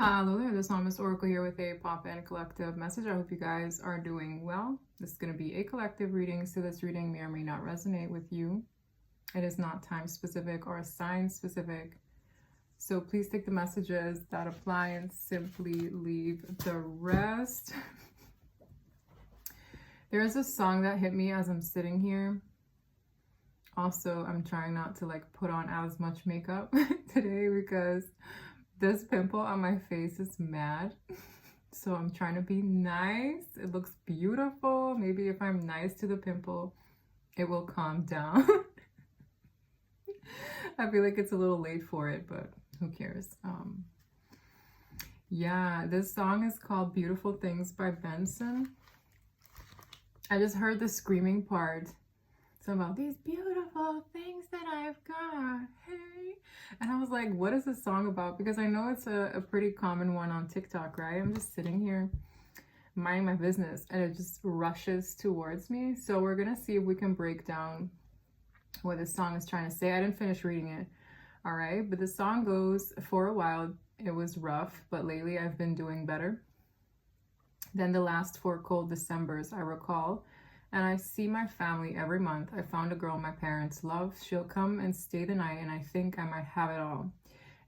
Hello there, this Anonymous Oracle here with a pop-in collective message. I hope you guys are doing well. This is going to be a collective reading, so this reading may or may not resonate with you. It is not time specific or sign specific. So please take the messages that apply and simply leave the rest. There is a song that hit me as I'm sitting here. Also, I'm trying not to put on as much makeup today because this pimple on my face is mad. So I'm trying to be nice. It looks beautiful. Maybe if I'm nice to the pimple, it will calm down. I feel like it's a little late for it, but who cares? Yeah, this song is called Beautiful Things by Benson. I just heard the screaming part. So about these beautiful things that I've got, hey. And I was like, what is this song about? Because I know it's a pretty common one on TikTok, right? I'm just sitting here minding my business and it just rushes towards me. So we're gonna see if we can break down what this song is trying to say. I didn't finish reading it, all right? But the song goes, for a while, it was rough, but lately I've been doing better than the last 4 cold Decembers I recall. And I see my family every month. I found a girl my parents love. She'll come and stay the night, and I think I might have it all.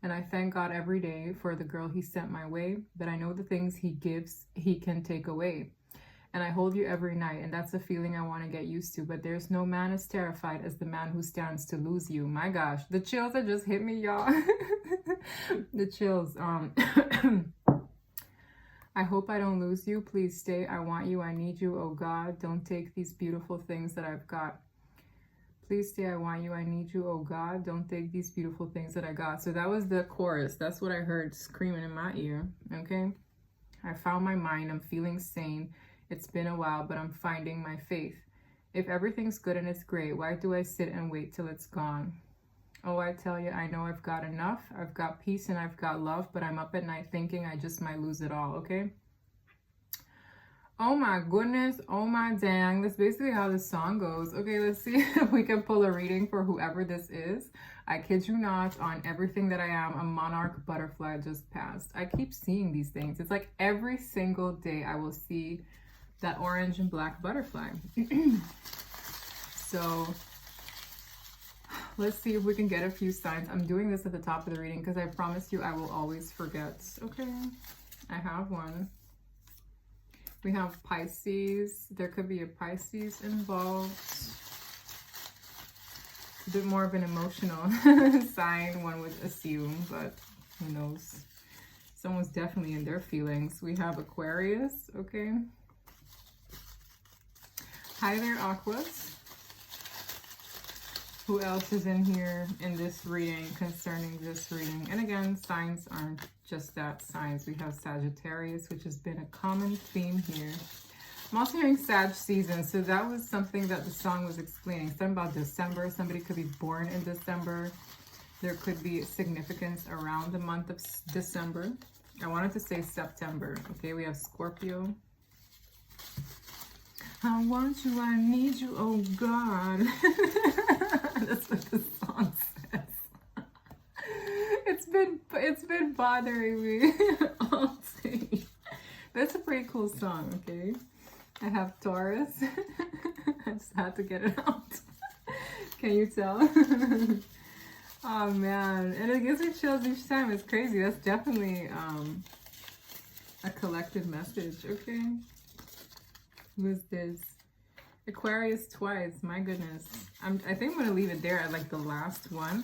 And I thank God every day for the girl he sent my way, but I know the things he gives, he can take away. And I hold you every night, and that's a feeling I want to get used to. But there's no man as terrified as the man who stands to lose you. My gosh, the chills that just hit me, y'all. The chills. I hope I don't lose you. Please stay. I want you. I need you. Oh God, don't take these beautiful things that I've got. Please stay. I want you. I need you. Oh God, don't take these beautiful things that I got. So that was the chorus. That's what I heard screaming in my ear. Okay. I found my mind. I'm feeling sane. It's been a while, but I'm finding my faith. If everything's good and it's great, why do I sit and wait till it's gone? Oh, I tell you, I know I've got enough. I've got peace and I've got love, but I'm up at night thinking I just might lose it all, okay? Oh my goodness. Oh my dang. That's basically how this song goes. Okay, let's see if we can pull a reading for whoever this is. I kid you not, on everything that I am, a monarch butterfly just passed. I keep seeing these things. It's like every single day I will see that orange and black butterfly. So let's see if we can get a few signs. I'm doing this at the top of the reading because I promise you I will always forget. Okay, I have one. We have Pisces. There could be a Pisces involved. A bit more of an emotional sign, one would assume, but who knows? Someone's definitely in their feelings. We have Aquarius, okay? Hi there, Aquas. Who else is in here in this reading, concerning this reading? And again, signs aren't just that, signs. We have Sagittarius, which has been a common theme here. I'm also hearing Sag season, so that was something that the song was explaining. Something about December. Somebody could be born in December. There could be significance around the month of December. I wanted to say September. Okay, we have Scorpio. I want you, I need you, oh God. That's what the song says. It's been bothering me all day. That's a pretty cool song, okay? I have Taurus. I just had to get it out. Can you tell? Oh man, and it gives me chills each time. It's crazy. That's definitely a collective message, okay? Who is this? Aquarius twice. My goodness. I think I'm going to leave it there at like the last one.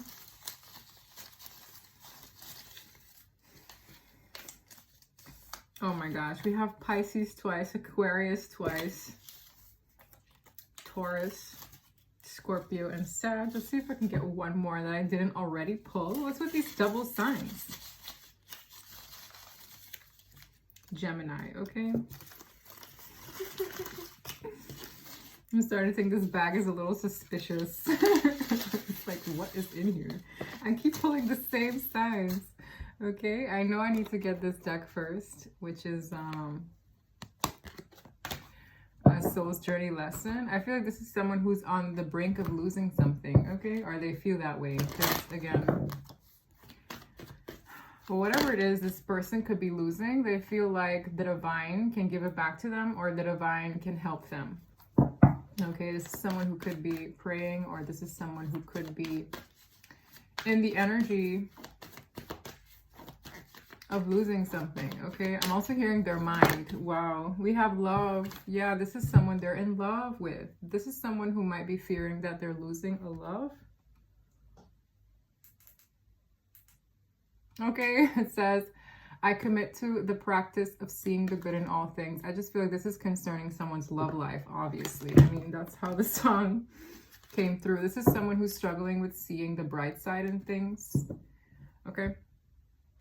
Oh my gosh. We have Pisces twice, Aquarius twice, Taurus, Scorpio, and Sag. Let's see if I can get one more that I didn't already pull. What's with these double signs? Gemini, okay? I'm starting to think this bag is a little suspicious. It's like, what is in here? I keep pulling the same signs. Okay, I know I need to get this deck first, which is a Soul's Journey Lesson. I feel like this is someone who's on the brink of losing something, okay? Or they feel that way. Because, again, But whatever it is, this person could be losing. They feel like the divine can give it back to them, or the divine can help them. Okay, this is someone who could be praying, or this is someone who could be in the energy of losing something. Okay, I'm also hearing their mind. Wow, we have love. Yeah, this is someone they're in love with. This is someone who might be fearing that they're losing a love. Okay, it says, I commit to the practice of seeing the good in all things. I just feel like this is concerning someone's love life, obviously. I mean, that's how the song came through. This is someone who's struggling with seeing the bright side in things. Okay,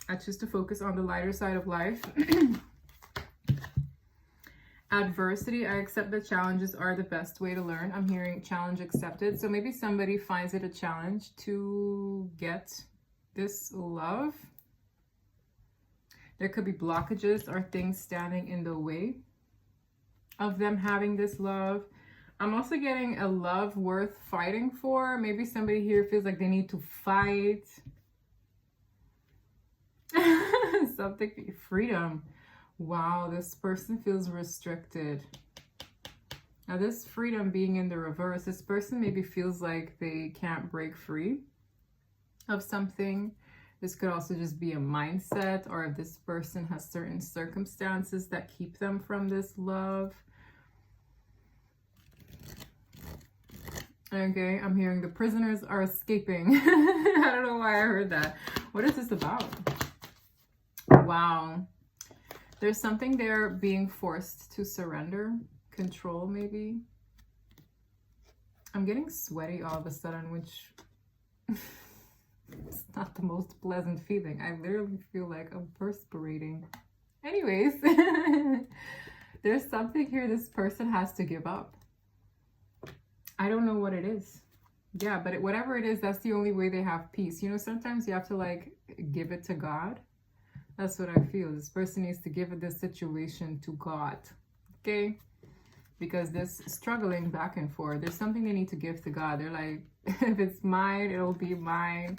I choose to focus on the lighter side of life. Adversity, I accept that challenges are the best way to learn. I'm hearing challenge accepted. So maybe somebody finds it a challenge to get this love. There could be blockages or things standing in the way of them having this love. I'm also getting a love worth fighting for. Maybe somebody here feels like they need to fight. Something, freedom. Wow, this person feels restricted. Now this freedom being in the reverse, this person maybe feels like they can't break free of something. This could also just be a mindset, or if this person has certain circumstances that keep them from this love. Okay, I'm hearing the prisoners are escaping. I don't know why I heard that. What is this about? Wow. There's something there being forced to surrender. Control, maybe. I'm getting sweaty all of a sudden, which... it's not the most pleasant feeling. I literally feel like I'm perspirating. Anyways, there's something here this person has to give up. I don't know what it is. Yeah, but whatever it is, that's the only way they have peace. You know, sometimes you have to like give it to God. That's what I feel. This person needs to give this situation to God. Okay? Because this struggling back and forth, there's something they need to give to God. They're like, if it's mine, it'll be mine.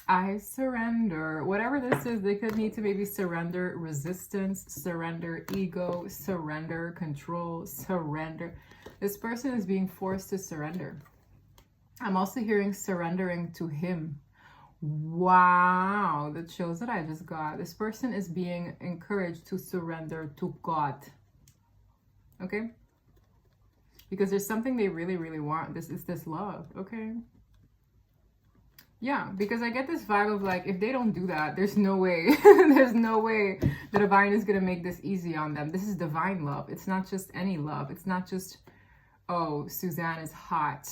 I surrender. Whatever this is, they could need to maybe surrender resistance, surrender ego, surrender control, surrender. This person is being forced to surrender. I'm also hearing surrendering to him. Wow, the chills that I just got. This person is being encouraged to surrender to God. Okay? Because there's something they really, really want. This is this love. Okay? Yeah, because I get this vibe of like, if they don't do that, there's no way. There's no way the divine is going to make this easy on them. This is divine love. It's not just any love. It's not just, oh, Suzanne is hot.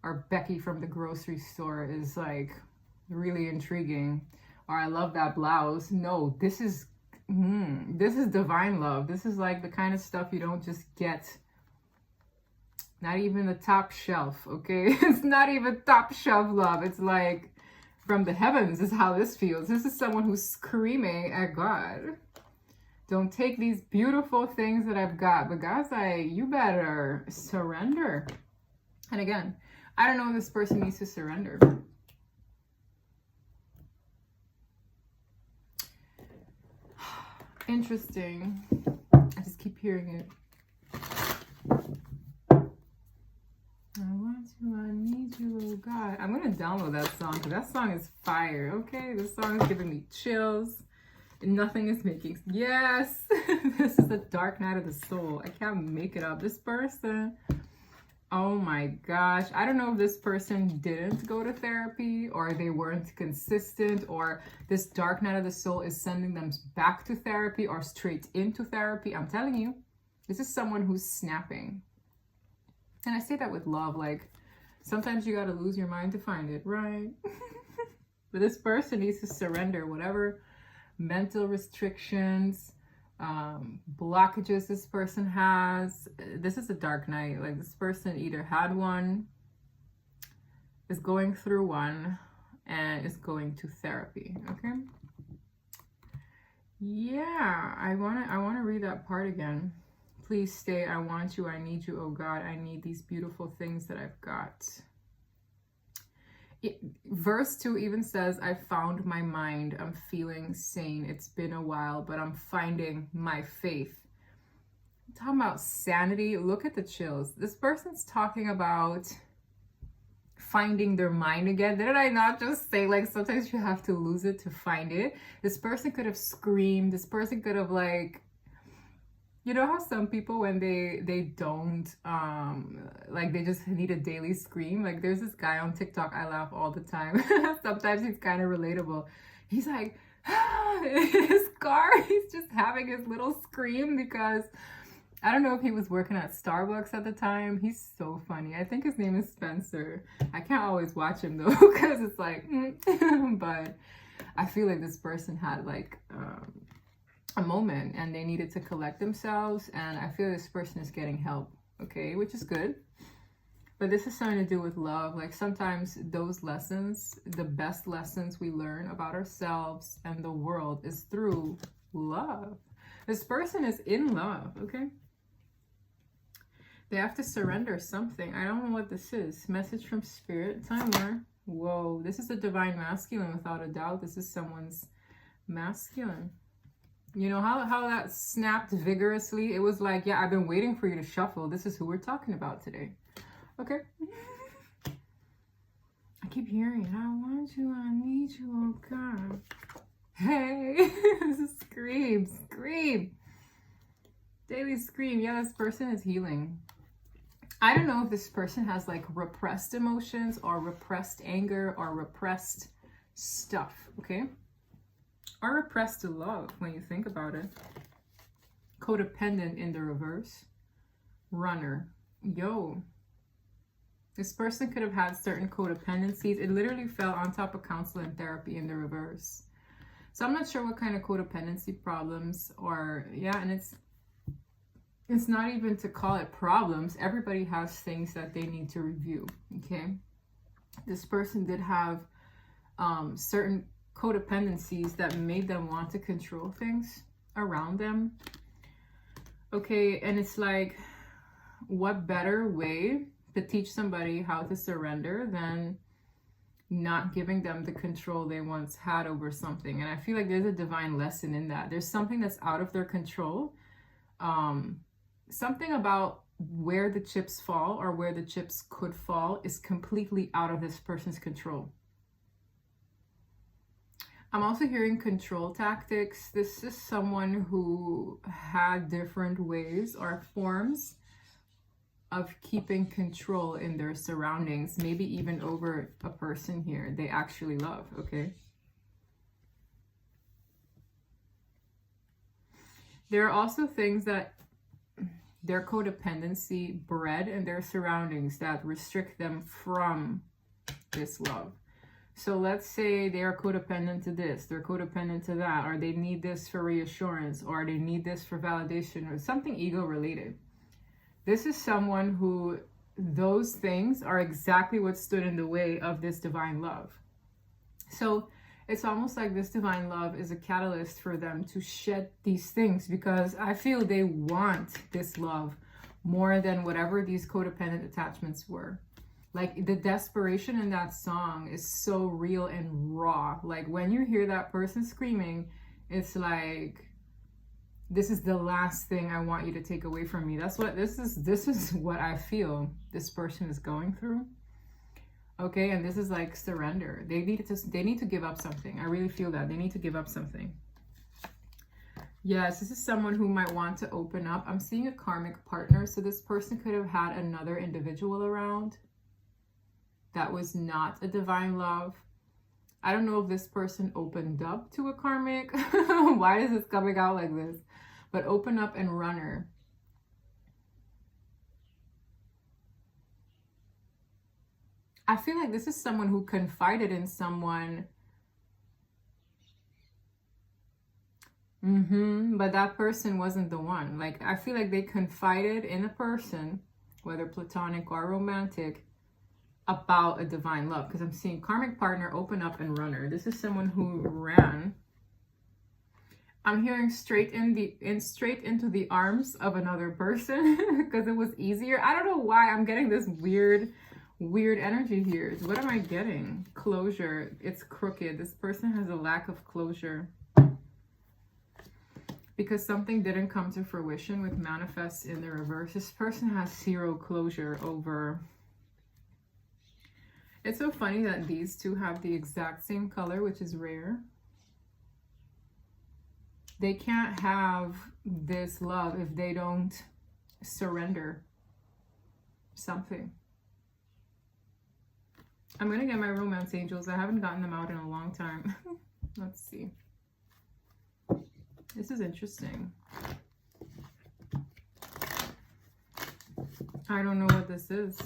Or Becky from the grocery store is like really intriguing. Or I love that blouse. No, this is divine love. This is like the kind of stuff you don't just get. Not even the top shelf, okay? It's not even top shelf love. It's like from the heavens is how this feels. This is someone who's screaming at God. Don't take these beautiful things that I've got. But God's like, you better surrender. And again, I don't know if this person needs to surrender. Interesting. I just keep hearing it. I want you, I need you, oh God. I'm going to download that song because that song is fire, okay? This song is giving me chills. Nothing is making... Yes! This is the dark night of the soul. I can't make it up. This person... Oh my gosh. I don't know if this person didn't go to therapy or they weren't consistent, or this dark night of the soul is sending them back to therapy or straight into therapy. I'm telling you, this is someone who's snapping. And I say that with love, like sometimes you got to lose your mind to find it, right? But this person needs to surrender whatever mental restrictions, blockages this person has. This is a dark night. Like this person either had one, is going through one, and is going to therapy. Okay. Yeah, I wanna read that part again. Please stay. I want you. I need you. Oh God, I need these beautiful things that I've got. Verse 2 even says, I found my mind. I'm feeling sane. It's been a while, but I'm finding my faith. I'm talking about sanity. Look at the chills. This person's talking about finding their mind again. Did I not just say, like, sometimes you have to lose it to find it? This person could have screamed. This person could have, like, you know how some people, when they don't, like, they just need a daily scream? Like, there's this guy on TikTok, I laugh all the time. Sometimes he's kind of relatable. He's like, in his car, he's just having his little scream because, I don't know if he was working at Starbucks at the time. He's so funny. I think his name is Spencer. I can't always watch him, though, because it's like, but I feel like this person had, like, a moment and they needed to collect themselves, and I feel this person is getting help, okay, which is good. But this is something to do with love. Like, sometimes those lessons, the best lessons we learn about ourselves and the world, is through love. This person is in love, okay? They have to surrender something. I don't know what this is. Message from spirit, timer. Whoa, this is the divine masculine without a doubt. This is someone's masculine. You know how that snapped vigorously? It was like, yeah, I've been waiting for you to shuffle. This is who we're talking about today. Okay. I keep hearing, I want you, I need you, oh God. Hey, this is scream, scream. Daily scream. Yeah, this person is healing. I don't know if this person has, like, repressed emotions or repressed anger or repressed stuff, okay? Or repressed love when you think about it. Codependent in the reverse. Runner. Yo. This person could have had certain codependencies. It literally fell on top of counseling therapy in the reverse. So I'm not sure what kind of codependency problems, or, yeah, and it's not even to call it problems. Everybody has things that they need to review, okay? This person did have certain codependencies that made them want to control things around them, okay? And it's like, what better way to teach somebody how to surrender than not giving them the control they once had over something? And I feel like there's a divine lesson in that. There's something that's out of their control. Something about where the chips fall or where the chips could fall is completely out of this person's control. I'm also hearing control tactics. This is someone who had different ways or forms of keeping control in their surroundings, maybe even over a person here they actually love, okay? There are also things that their codependency bred in their surroundings that restrict them from this love. So let's say they are codependent to this, they're codependent to that, or they need this for reassurance, or they need this for validation, or something ego related. This is someone who, those things are exactly what stood in the way of this divine love. So it's almost like this divine love is a catalyst for them to shed these things, because I feel they want this love more than whatever these codependent attachments were. Like, the desperation in that song is so real and raw. Like, when you hear that person screaming, it's like, this is the last thing I want you to take away from me. That's what this is what I feel this person is going through. Okay, and this is like surrender. They need to give up something. I really feel that they need to give up something. Yes, this is someone who might want to open up. I'm seeing a karmic partner, so this person could have had another individual around that was not a divine love. I don't know if this person opened up to a karmic. Why is this coming out like this? But open up and runner. I feel like this is someone who confided in someone. But that person wasn't the one. Like, I feel like they confided in a person, whether platonic or romantic, about a divine love, because I'm seeing karmic partner, open up, and runner. This is someone who ran. I'm hearing straight into the arms of another person because it was easier. I don't know why I'm getting this weird weird energy here. What am I getting? Closure. It's crooked. This person has a lack of closure because something didn't come to fruition with manifest in the reverse. This person has zero closure over. It's so funny that these two have the exact same color, which is rare. They can't have this love if they don't surrender something. I'm going to get my romance angels. I haven't gotten them out in a long time. Let's see. This is interesting. I don't know what this is.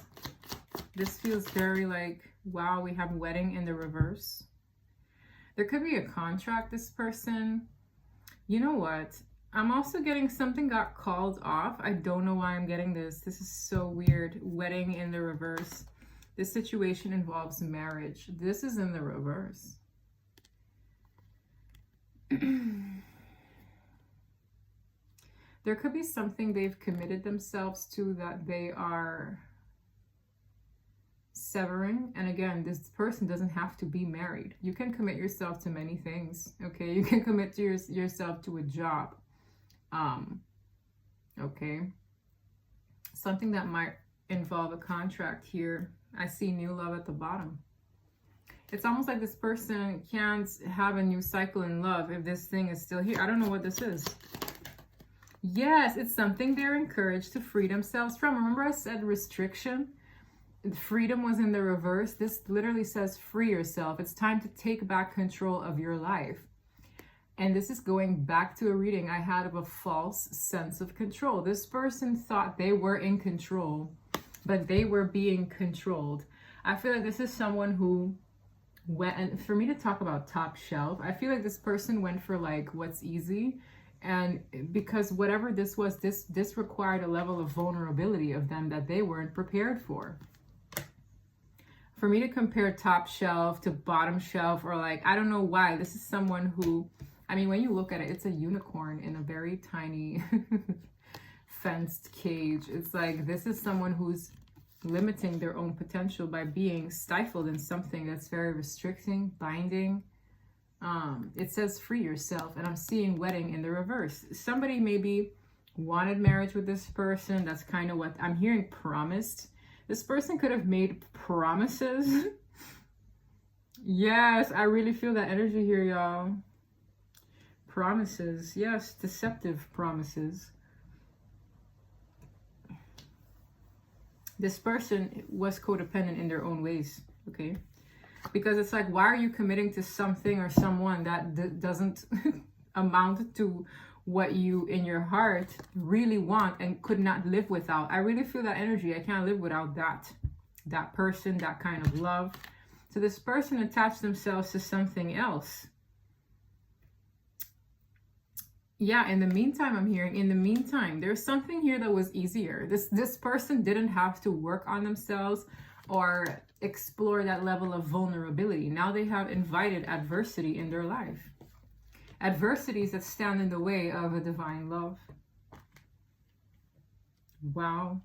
This feels very like, wow, we have wedding in the reverse. There could be a contract, this person. You know what? I'm also getting something got called off. I don't know why I'm getting this. This is so weird. Wedding in the reverse. This situation involves marriage. This is in the reverse. There could be something they've committed themselves to that they are severing. And again, this person doesn't have to be married. You can commit yourself to many things. Okay, you can commit to yourself to a job. Okay, something that might involve a contract here. I see new love at the bottom. It's almost like this person can't have a new cycle in love if this thing is still here. I don't know what this is. Yes, it's something they're encouraged to free themselves from. Remember I said restriction? Freedom was in the reverse. This literally says free yourself. It's time to take back control of your life. And this is going back to a reading I had of a false sense of control. This person thought they were in control, but they were being controlled. I feel like this is someone who went, and for me to talk about top shelf, I feel like this person went for like what's easy. And because whatever this was, this required a level of vulnerability of them that they weren't prepared for. For me to compare top shelf to bottom shelf, or like, I don't know why, this is someone who, I mean, when you look at it, it's a unicorn in a very tiny fenced cage. It's like, this is someone who's limiting their own potential by being stifled in something that's very restricting, binding. It says free yourself, and I'm seeing wedding in the reverse. Somebody maybe wanted marriage with this person. That's kind of what I'm hearing. Promised. This person could have made promises. Yes, I really feel that energy here, y'all. Promises. Yes, deceptive promises. This person was codependent in their own ways, okay? Because it's like, why are you committing to something or someone that doesn't amount to what you in your heart really want and could not live without? I really feel that energy. I can't live without that person, that kind of love. So this person attached themselves to something else. Yeah, in the meantime, I'm hearing, in the meantime, there's something here that was easier. This person didn't have to work on themselves or explore that level of vulnerability. Now they have invited adversity in their life. Adversities that stand in the way of a divine love. Wow.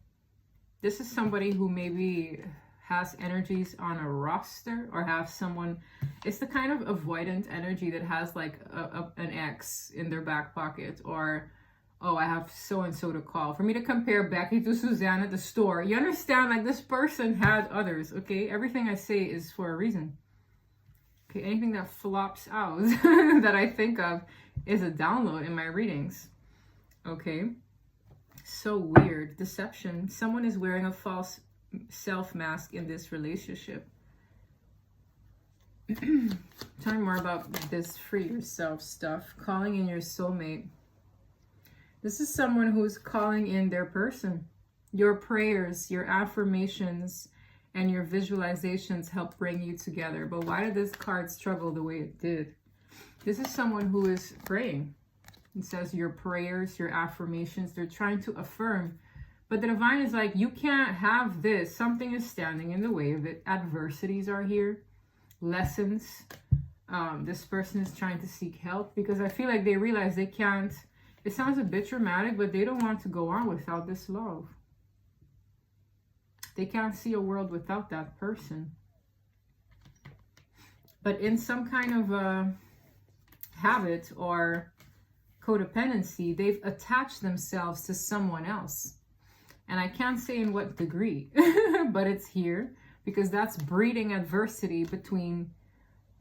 This is somebody who maybe has energies on a roster or have someone, it's the kind of avoidant energy that has like an ex in their back pocket, or, oh, I have so-and-so to call. For me to compare Becky to Suzanne at the store, you understand, like this person had others, okay? Everything I say is for a reason. Okay, anything that flops out that I think of is a download in my readings, okay? So weird. Deception. Someone is wearing a false self mask in this relationship. Tell me more about this free yourself stuff. Calling in your soulmate. This is someone who's calling in their person. Your prayers, your affirmations, and your visualizations help bring you together. But why did this card struggle the way it did? This is someone who is praying. It says your prayers, your affirmations, they're trying to affirm. But the divine is like, you can't have this. Something is standing in the way of it. Adversities are here. Lessons. This person is trying to seek help because I feel like they realize they can't. It sounds a bit dramatic, but they don't want to go on without this love. They can't see a world without that person. But in some kind of a habit or codependency, they've attached themselves to someone else. And I can't say in what degree, but it's here because that's breeding adversity between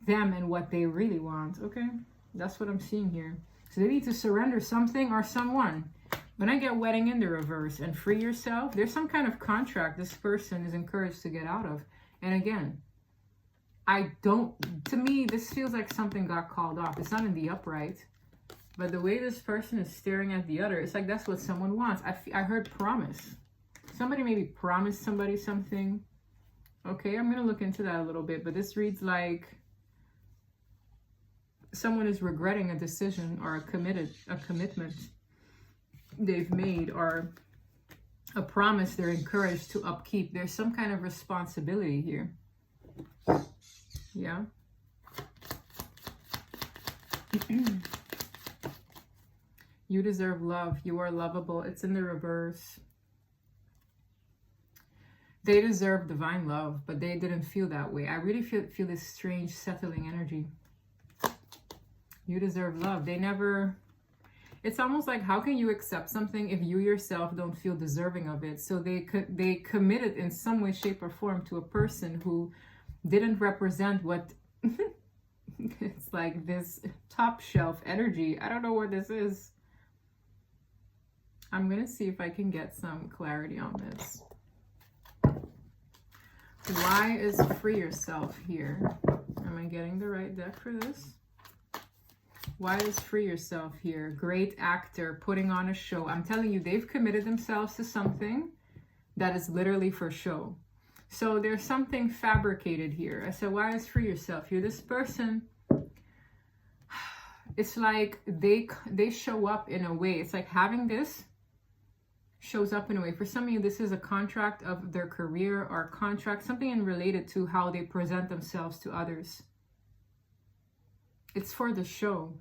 them and what they really want. Okay, that's what I'm seeing here. So they need to surrender something or someone. When I get wedding in the reverse and free yourself, there's some kind of contract this person is encouraged to get out of. And again, to me, this feels like something got called off. It's not in the upright, but the way this person is staring at the other, it's like that's what someone wants. I heard promise. Somebody maybe promised somebody something. Okay, I'm going to look into that a little bit, but this reads like someone is regretting a decision or a commitment they've made, or a promise they're encouraged to upkeep. There's some kind of responsibility here. Yeah. You deserve love. You are lovable. It's in the reverse. They deserve divine love, but they didn't feel that way. I really feel this strange settling energy. You deserve love. They never... It's almost like, how can you accept something if you yourself don't feel deserving of it? So they committed in some way, shape, or form to a person who didn't represent what... It's like this top shelf energy. I don't know what this is. I'm going to see if I can get some clarity on this. Why is free yourself here? Am I getting the right deck for this? Why is free yourself here? Great actor putting on a show. I'm telling you, they've committed themselves to something that is literally for show. So there's something fabricated here. I said, why is free yourself here? This person, it's like they show up in a way. It's like having this shows up in a way. For some of you, this is a contract of their career or contract, something related to how they present themselves to others. It's for the show.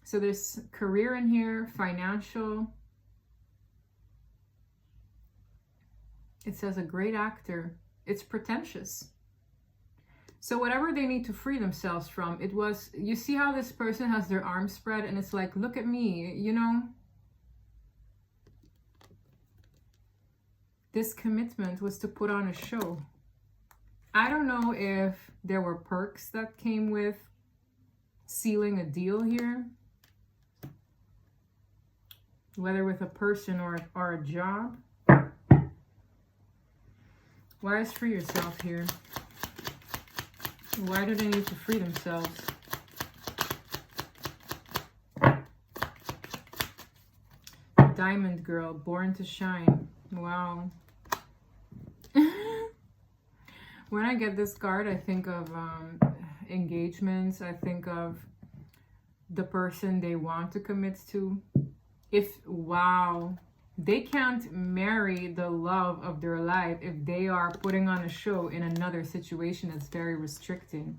So there's career in here, financial. It says a great actor. It's pretentious. So whatever they need to free themselves from, it was, you see how this person has their arms spread and it's like, look at me, you know? This commitment was to put on a show. I don't know if there were perks that came with sealing a deal here, whether with a person or a job. Why is free yourself here? Why do they need to free themselves? Diamond girl, born to shine. Wow. When I get this card, I think of engagements. I think of the person they want to commit to. Wow, they can't marry the love of their life if they are putting on a show in another situation that's very restricting.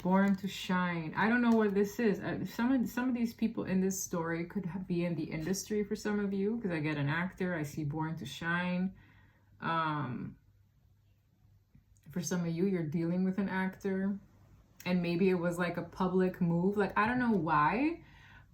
Born to shine. I don't know what this is. Some of these people in this story could be in the industry for some of you, because I get an actor. I see born to shine. For some of you, you're dealing with an actor, and maybe it was like a public move. Like, I don't know why,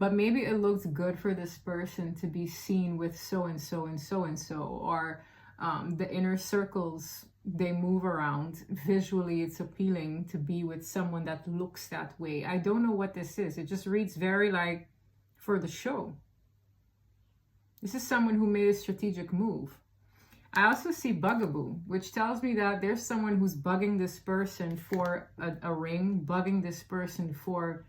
but maybe it looks good for this person to be seen with so-and-so and so-and-so, or the inner circles they move around. Visually, it's appealing to be with someone that looks that way. I don't know what this is. It just reads very like for the show. This is someone who made a strategic move. I also see bugaboo, which tells me that there's someone who's bugging this person for a ring, bugging this person for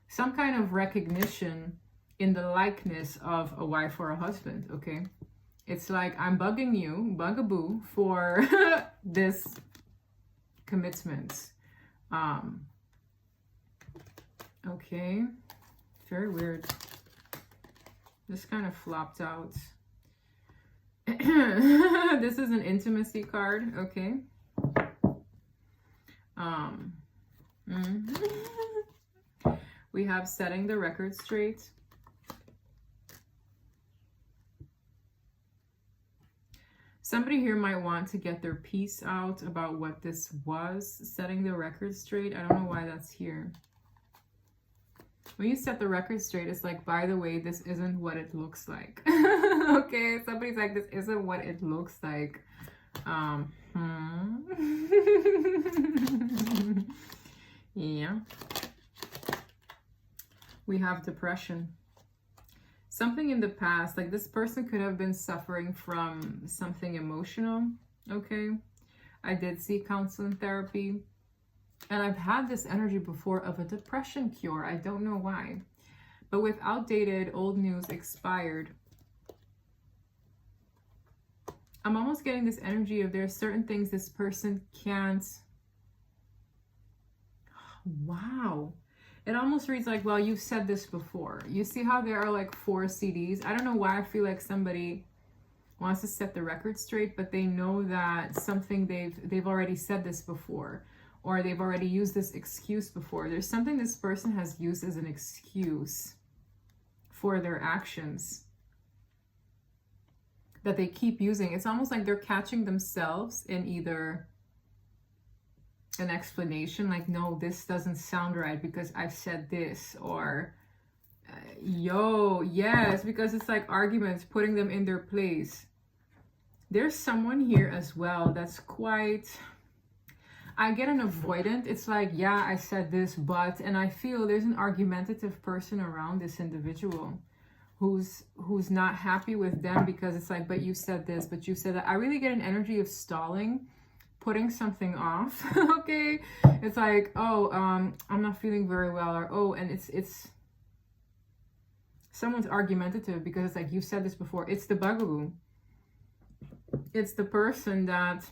some kind of recognition in the likeness of a wife or a husband, okay? It's like, I'm bugging you, bugaboo, for this commitment. Okay, very weird. This kind of flopped out. This is an intimacy card, okay? We have setting the record straight. Somebody here might want to get their piece out about what this was, setting the record straight. I don't know why that's here. When you set the record straight, it's like, by the way, this isn't what it looks like. Okay, somebody's like, this isn't what it looks like. Yeah. We have depression. Something in the past, like this person could have been suffering from something emotional, okay? I did see counseling therapy. And I've had this energy before of a depression cure. I don't know why. But with outdated, old news expired, I'm almost getting this energy of there's certain things this person can't. Wow. It almost reads like, well, you've said this before. You see how there are like 4 CDs? I don't know why I feel like somebody wants to set the record straight, but they know that something they've already said this before, or they've already used this excuse before. There's something this person has used as an excuse for their actions that they keep using. It's almost like they're catching themselves in either an explanation like, no, this doesn't sound right because I've said this, or yes, because it's like arguments, putting them in their place. There's someone here as well that's quite, I get an avoidant. It's like, yeah, I said this, but, and I feel there's an argumentative person around this individual who's not happy with them because it's like, but you said this, but you said that. I really get an energy of stalling, putting something off. Okay, it's like, oh, I'm not feeling very well, or oh, and it's someone's argumentative because it's like, you said this before. It's the bugaboo. It's the person that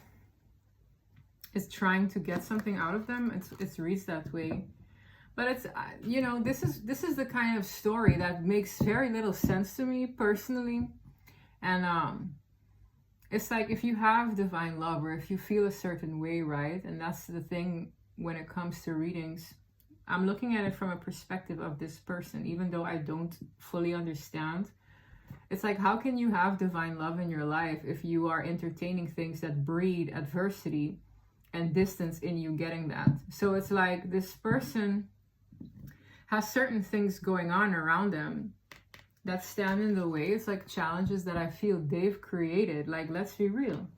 is trying to get something out of them. It's reads that way. But it's, you know, this is the kind of story that makes very little sense to me personally. And it's like, if you have divine love, or if you feel a certain way, right? And that's the thing when it comes to readings. I'm looking at it from a perspective of this person, even though I don't fully understand. It's like, how can you have divine love in your life if you are entertaining things that breed adversity and distance in you getting that? So it's like this person has certain things going on around them that stand in the way. It's like challenges that I feel they've created. Like, let's be real.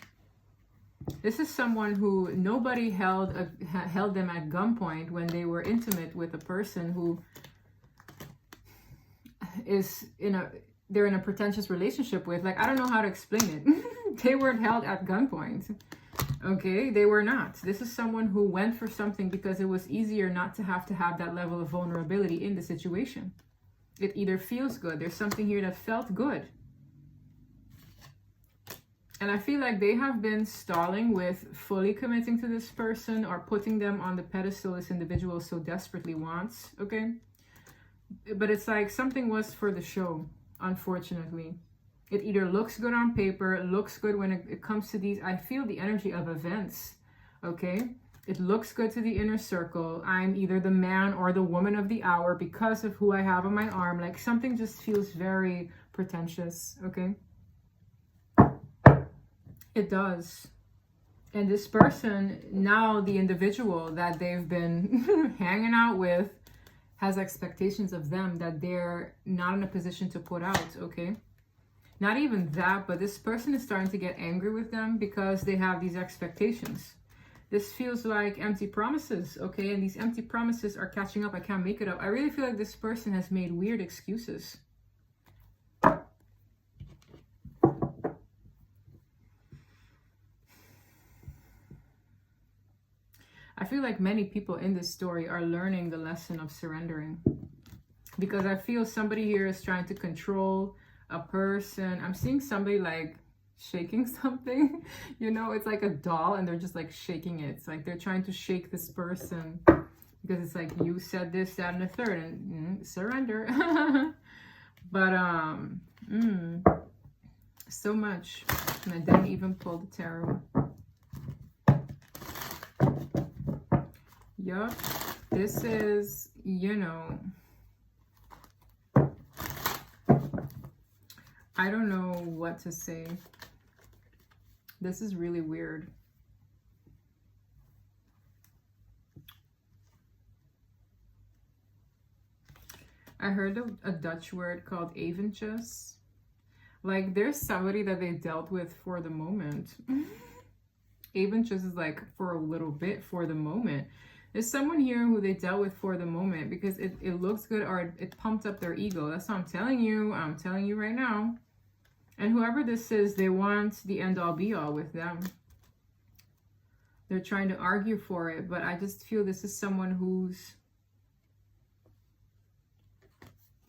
This is someone who nobody held them at gunpoint when they were intimate with a person who is they're in a pretentious relationship with. Like, I don't know how to explain it. They weren't held at gunpoint. Okay, they were not. This is someone who went for something because it was easier not to have that level of vulnerability in the situation. It either feels good. There's something here that felt good. And I feel like they have been stalling with fully committing to this person or putting them on the pedestal this individual so desperately wants, okay? But it's like something was for the show, unfortunately. It either looks good on paper, looks good when it comes to these. I feel the energy of events, okay? It looks good to the inner circle. I'm either the man or the woman of the hour because of who I have on my arm. Like, something just feels very pretentious, okay? It does. And this person, now the individual that they've been hanging out with, has expectations of them that they're not in a position to put out, okay? Not even that, but this person is starting to get angry with them because they have these expectations. This feels like empty promises, okay? And these empty promises are catching up. I can't make it up. I really feel like this person has made weird excuses. I feel like many people in this story are learning the lesson of surrendering. Because I feel somebody here is trying to control a person. I'm seeing somebody like shaking something, you know, it's like a doll and they're just like shaking it. It's like they're trying to shake this person because it's like, you said this, that, and the third, and surrender. But so much. And I didn't even pull the tarot. Yup, this is, you know, I don't know what to say. This is really weird. I heard a Dutch word called eventjes. Like, there's somebody that they dealt with for the moment. Eventjes is like for a little bit, for the moment. There's someone here who they dealt with for the moment because it looks good, or it pumped up their ego. That's what I'm telling you. I'm telling you right now. And whoever this is, they want the end-all be-all with them. They're trying to argue for it, but I just feel this is someone who's...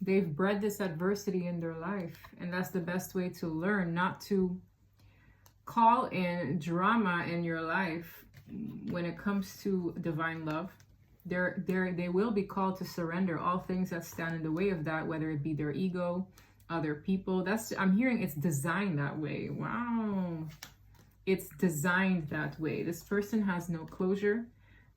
they've bred this adversity in their life, and that's the best way to learn, not to call in drama in your life when it comes to divine love. They will be called to surrender all things that stand in the way of that, whether it be their ego, other people. I'm hearing it's designed that way. Wow. It's designed that way. This person has no closure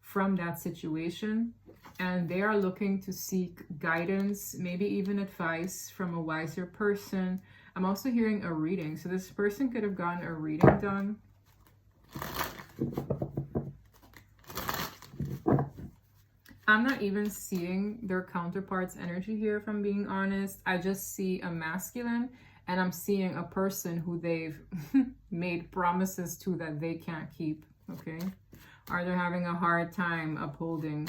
from that situation, and they are looking to seek guidance, maybe even advice from a wiser person. I'm also hearing a reading. So this person could have gotten a reading done. I'm not even seeing their counterpart's energy here, if I'm being honest. I just see a masculine, and I'm seeing a person who they've made promises to that they can't keep, okay? Or they're having a hard time upholding.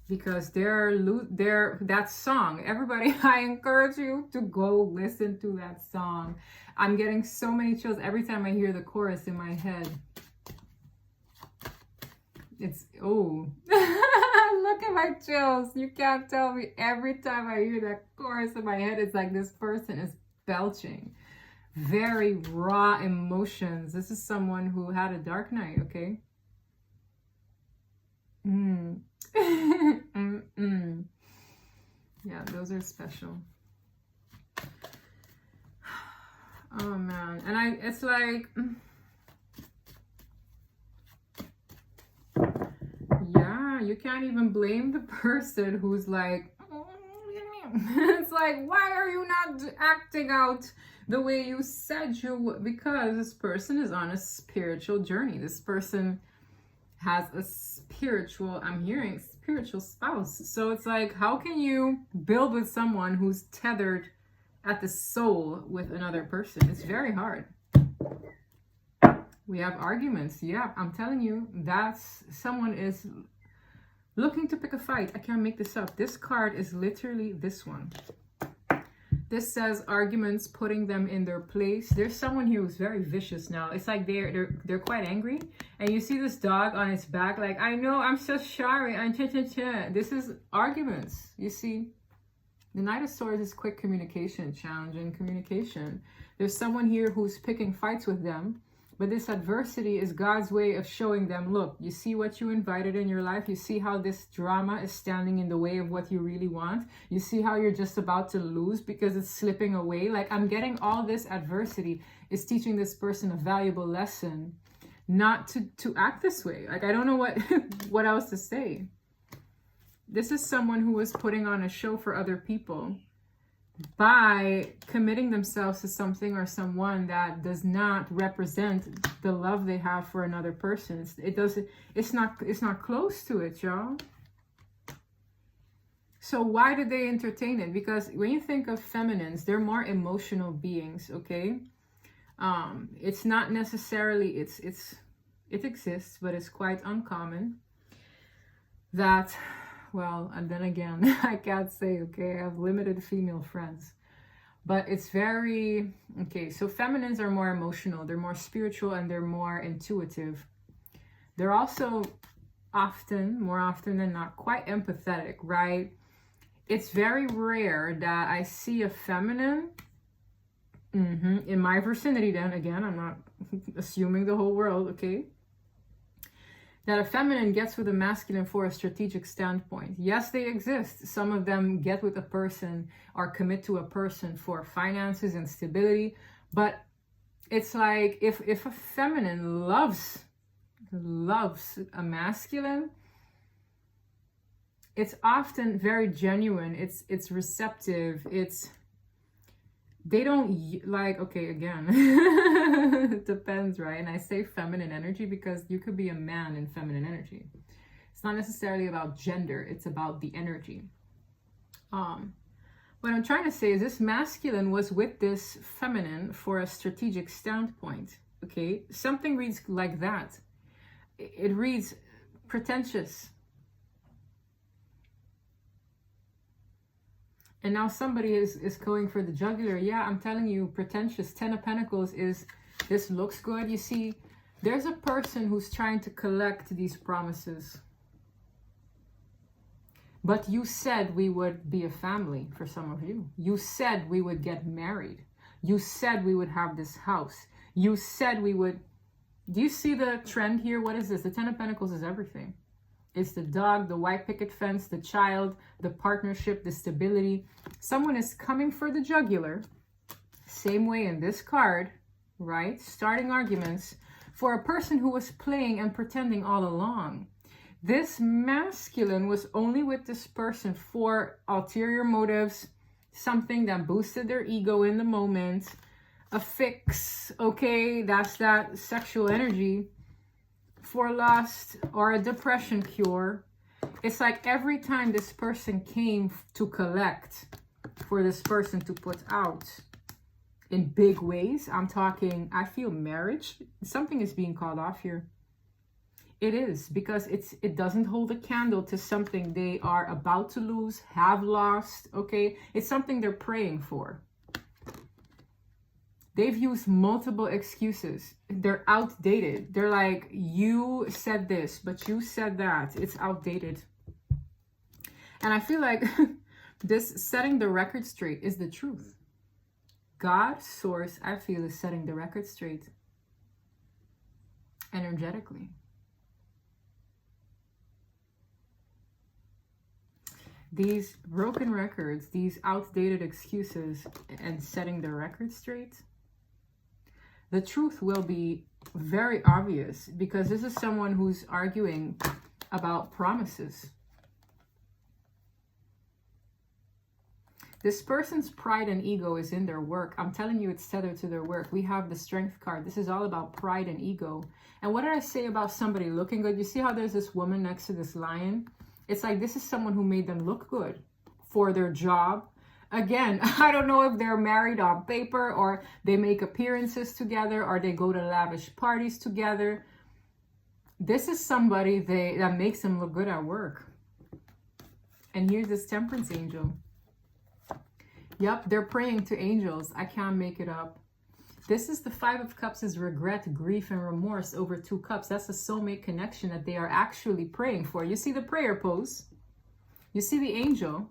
Because that song, everybody, I encourage you to go listen to that song. I'm getting so many chills every time I hear the chorus in my head. It's, oh, look at my chills. You can't tell me. Every time I hear that chorus in my head, it's like this person is belching. Very raw emotions. This is someone who had a dark night, okay? Yeah, those are special. Oh man, and it's like, yeah, you can't even blame the person who's like, it's like, why are you not acting out the way you said you would? Because this person is on a spiritual journey. This person has a spiritual, I'm hearing spiritual spouse. So it's like, how can you build with someone who's tethered at the soul with another person? It's very hard. We have arguments. Yeah, I'm telling you, that's someone is looking to pick a fight. I can't make this up. This card is literally this one. This says arguments, putting them in their place. There's someone here who's very vicious now. It's like they're quite angry. And you see this dog on its back, like, I know, I'm so sorry. This is arguments. You see, the Knight of Swords is quick communication, challenging communication. There's someone here who's picking fights with them. But this adversity is God's way of showing them, look, you see what you invited in your life? You see how this drama is standing in the way of what you really want? You see how you're just about to lose because it's slipping away? Like, I'm getting all this adversity is teaching this person a valuable lesson not to act this way. Like, I don't know what else to say. This is someone who was putting on a show for other people by committing themselves to something or someone that does not represent the love they have for another person. It's not close to it, y'all. So why did they entertain it? Because when you think of feminines, they're more emotional beings, okay? It's not necessarily, it exists, but it's quite uncommon that, well, and then again, I can't say, okay, I have limited female friends, but it's very, okay, so feminines are more emotional, they're more spiritual, and they're more intuitive. They're also more often than not, quite empathetic, right? It's very rare that I see a feminine, in my vicinity, then again, I'm not assuming the whole world, okay? That a feminine gets with a masculine for a strategic standpoint. Yes, they exist. Some of them get with a person or commit to a person for finances and stability. But it's like if a feminine loves a masculine, it's often very genuine. It's receptive. They don't like, okay, again, It depends, right? And I say feminine energy because you could be a man in feminine energy. It's not necessarily about gender, it's about the energy. What I'm trying to say is this masculine was with this feminine for a strategic standpoint. Okay, something reads like that. It reads pretentious. And now somebody is going for the jugular. Yeah, I'm telling you, pretentious. 10 of Pentacles is, this looks good. You see, there's a person who's trying to collect these promises. But you said we would be a family for some of you. You said we would get married. You said we would have this house. You said we would... Do you see the trend here? What is this? The 10 of Pentacles is everything. It's the dog, the white picket fence, the child, the partnership, the stability. Someone is coming for the jugular. Same way in this card, right? Starting arguments for a person who was playing and pretending all along. This masculine was only with this person for ulterior motives, something that boosted their ego in the moment, a fix, okay, that's that sexual energy, for lust or a depression cure. It's like every time this person came to collect, for this person to put out in big ways, I'm talking, I feel marriage, something is being called off here. It is, because it doesn't hold a candle to something they are about to lose, have lost, okay? It's something they're praying for. They've used multiple excuses. They're outdated. They're like, you said this, but you said that. It's outdated. And I feel like this setting the record straight is the truth. God, source, I feel, is setting the record straight energetically. These broken records, these outdated excuses, and setting the record straight, the truth will be very obvious, because this is someone who's arguing about promises. This person's pride and ego is in their work. I'm telling you, it's tethered to their work. We have the Strength card. This is all about pride and ego. And what did I say about somebody looking good? You see how there's this woman next to this lion? It's like this is someone who made them look good for their job. Again, I don't know if they're married on paper, or they make appearances together, or they go to lavish parties together. This is somebody that makes them look good at work. And here's this Temperance angel. Yep, they're praying to angels. I can't make it up. This is the Five of Cups, is regret, grief, and remorse over 2 cups. That's a soulmate connection that they are actually praying for. You see the prayer pose. You see the angel.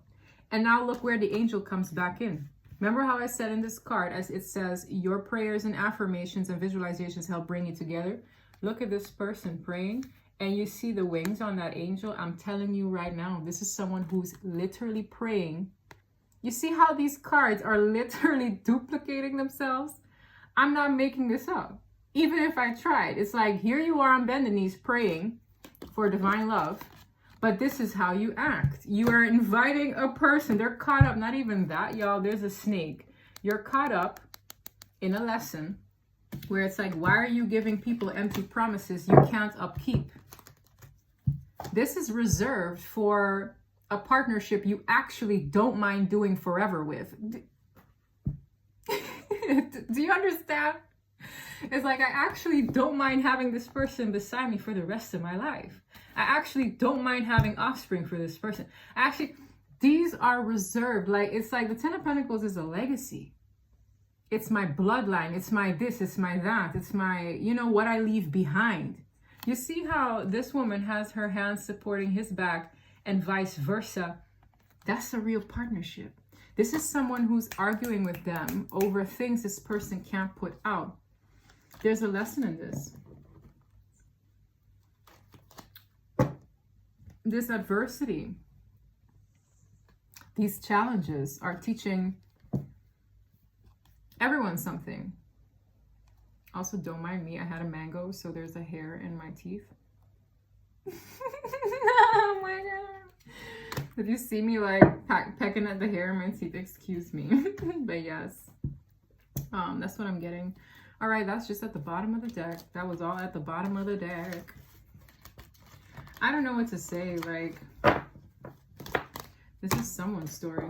And now look where the angel comes back in. Remember how I said in this card, as it says, your prayers and affirmations and visualizations help bring you together. Look at this person praying, and you see the wings on that angel. I'm telling you right now, this is someone who's literally praying. You see how these cards are literally duplicating themselves? I'm not making this up. Even if I tried, it's like, here you are on bended knees praying for divine love. But this is how you act. You are inviting a person. They're caught up. Not even that, y'all. There's a snake. You're caught up in a lesson where it's like, why are you giving people empty promises you can't upkeep? This is reserved for a partnership you actually don't mind doing forever with. Do you understand? It's like, I actually don't mind having this person beside me for the rest of my life. I actually don't mind having offspring for this person. Actually, these are reserved. Like, it's like the 10 of Pentacles is a legacy. It's my bloodline. It's my this. It's my that. It's my, you know, what I leave behind. You see how this woman has her hands supporting his back and vice versa. That's a real partnership. This is someone who's arguing with them over things this person can't put out. There's a lesson in this. This adversity, these challenges are teaching everyone something. Also, don't mind me. I had a mango, so there's a hair in my teeth. Oh my God. If you see me like pecking at the hair in my teeth, excuse me. But yes, that's what I'm getting. All right, that's just at the bottom of the deck. That was all at the bottom of the deck. I don't know what to say. Like, this is someone's story.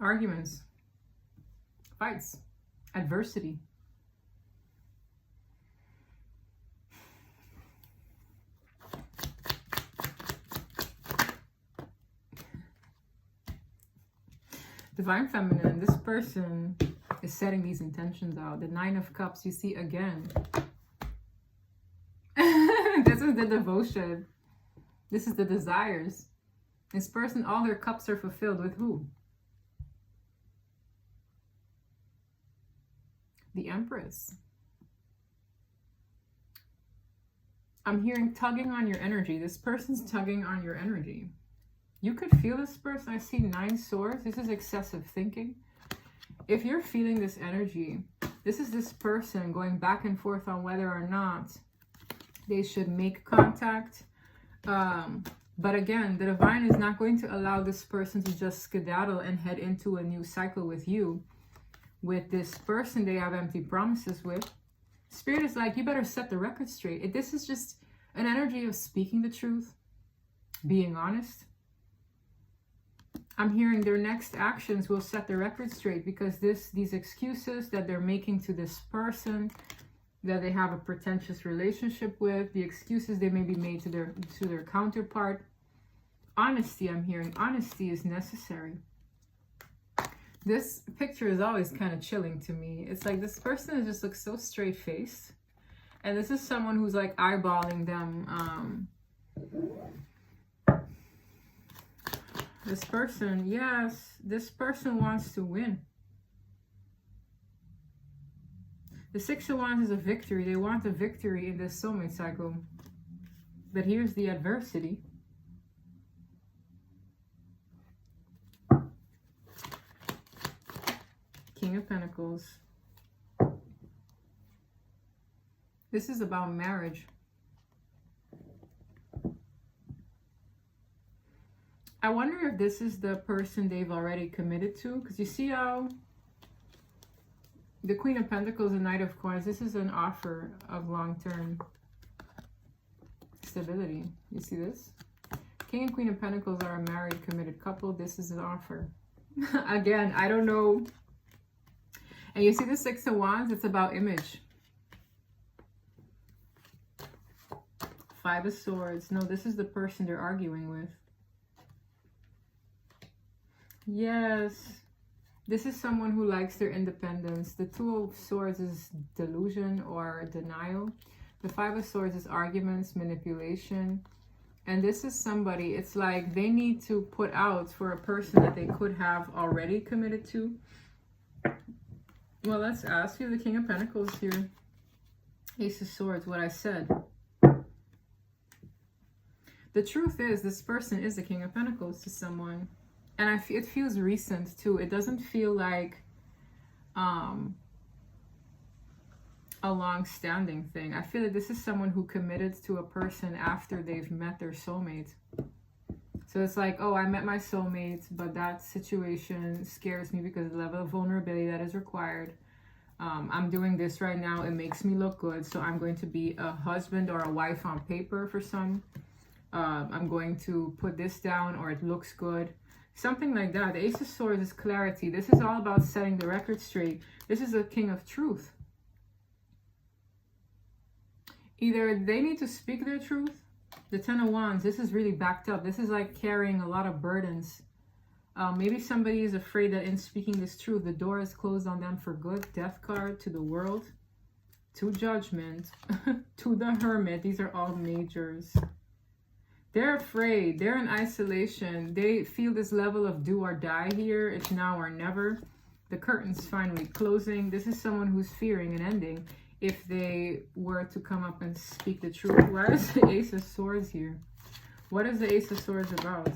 Arguments, fights, adversity. Divine Feminine, this person is setting these intentions out. The Nine of Cups, you see again. This is the devotion. This is the desires. This person, all their cups are fulfilled with who? The Empress. I'm hearing tugging on your energy. This person's tugging on your energy. You could feel this person. I see 9 swords. This is excessive thinking. If you're feeling this energy, this is this person going back and forth on whether or not they should make contact. But again, the divine is not going to allow this person to just skedaddle and head into a new cycle with you. With this person they have empty promises with. Spirit is like, you better set the record straight. This is just an energy of speaking the truth, being honest. I'm hearing their next actions will set the record straight, because these excuses that they're making to this person that they have a pretentious relationship with, the excuses they may be made to their counterpart. Honesty, I'm hearing. Honesty is necessary. This picture is always kind of chilling to me. It's like this person just looks so straight-faced. And this is someone who's like eyeballing them. This person, yes, this person wants to win. The Six of Wands is a victory. They want a victory in this soulmate cycle. But here's the adversity. King of Pentacles. This is about marriage. I wonder if this is the person they've already committed to. Because you see how the Queen of Pentacles and Knight of Coins, this is an offer of long-term stability. You see this? King and Queen of Pentacles are a married, committed couple. This is an offer. Again, I don't know. And you see the Six of Wands? It's about image. Five of Swords. No, this is the person they're arguing with. Yes. This is someone who likes their independence. The Two of Swords is delusion or denial. The Five of Swords is arguments, manipulation. And this is somebody, it's like they need to put out for a person that they could have already committed to. Well, let's ask you the King of Pentacles here. Ace of Swords, what I said. The truth is, this person is the King of Pentacles to someone. And it feels recent too. It doesn't feel like a long-standing thing. I feel that this is someone who committed to a person after they've met their soulmate. So it's like, oh, I met my soulmate, but that situation scares me because of the level of vulnerability that is required. I'm doing this right now. It makes me look good. So I'm going to be a husband or a wife on paper for some. I'm going to put this down, or it looks good. Something like that. The Ace of Swords is clarity. This is all about setting the record straight. This is a King of Truth. Either they need to speak their truth. The Ten of Wands, this is really backed up. This is like carrying a lot of burdens. Maybe somebody is afraid that in speaking this truth, the door is closed on them for good. Death card, to the World, to Judgment, to the Hermit. These are all majors. They're afraid. They're in isolation. They feel this level of do or die here. It's now or never. The curtain's finally closing. This is someone who's fearing an ending if they were to come up and speak the truth. Why is the Ace of Swords here? What is the Ace of Swords about?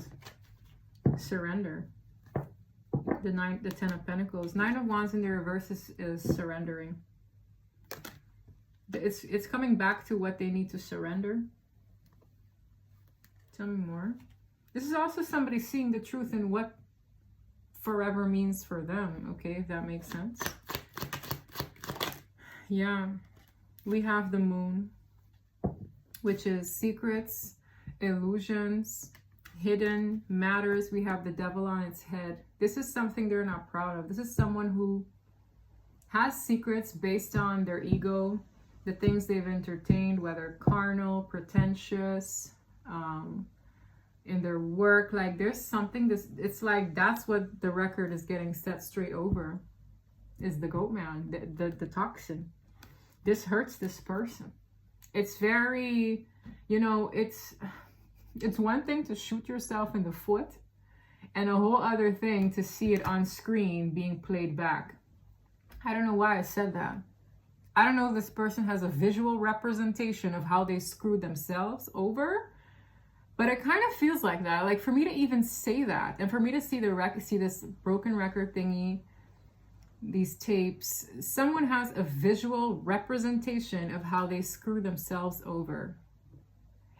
Surrender. The Ten of Pentacles. Nine of Wands in the reverse is surrendering. It's coming back to what they need to surrender. Tell me more. This is also somebody seeing the truth in what forever means for them. Okay, if that makes sense. Yeah, we have the moon, which is secrets, illusions, hidden matters. We have the devil on its head. This is something they're not proud of. This is someone who has secrets based on their ego, the things they've entertained, whether carnal, pretentious, in their work. Like there's something, it's like that's what the record is getting set straight over, is the goat man, the toxin. This hurts this person. It's very, you know, it's one thing to shoot yourself in the foot and a whole other thing to see it on screen being played back. I don't know why I said that. I don't know if this person has a visual representation of how they screwed themselves over, but it kind of feels like that. Like for me to even say that, and for me to see see this broken record thingy, these tapes, someone has a visual representation of how they screw themselves over.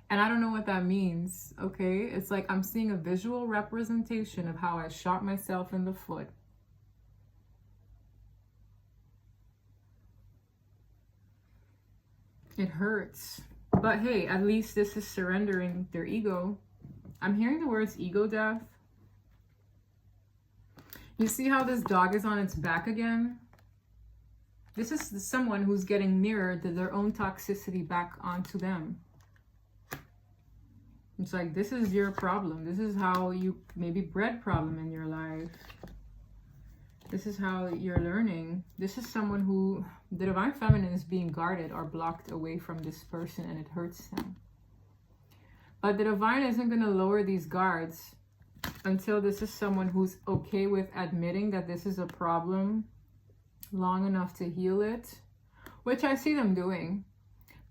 And I don't know what that means, okay? It's like I'm seeing a visual representation of how I shot myself in the foot. It hurts. But hey, at least this is surrendering their ego. I'm hearing the words ego death. You see how this dog is on its back again? This is someone who's getting mirrored their own toxicity back onto them. It's like, this is your problem. This is how you maybe bred problem in your life. This is how you're learning. This is someone who, the divine feminine is being guarded or blocked away from this person, and it hurts them. But the divine isn't going to lower these guards until this is someone who's okay with admitting that this is a problem long enough to heal it, which I see them doing.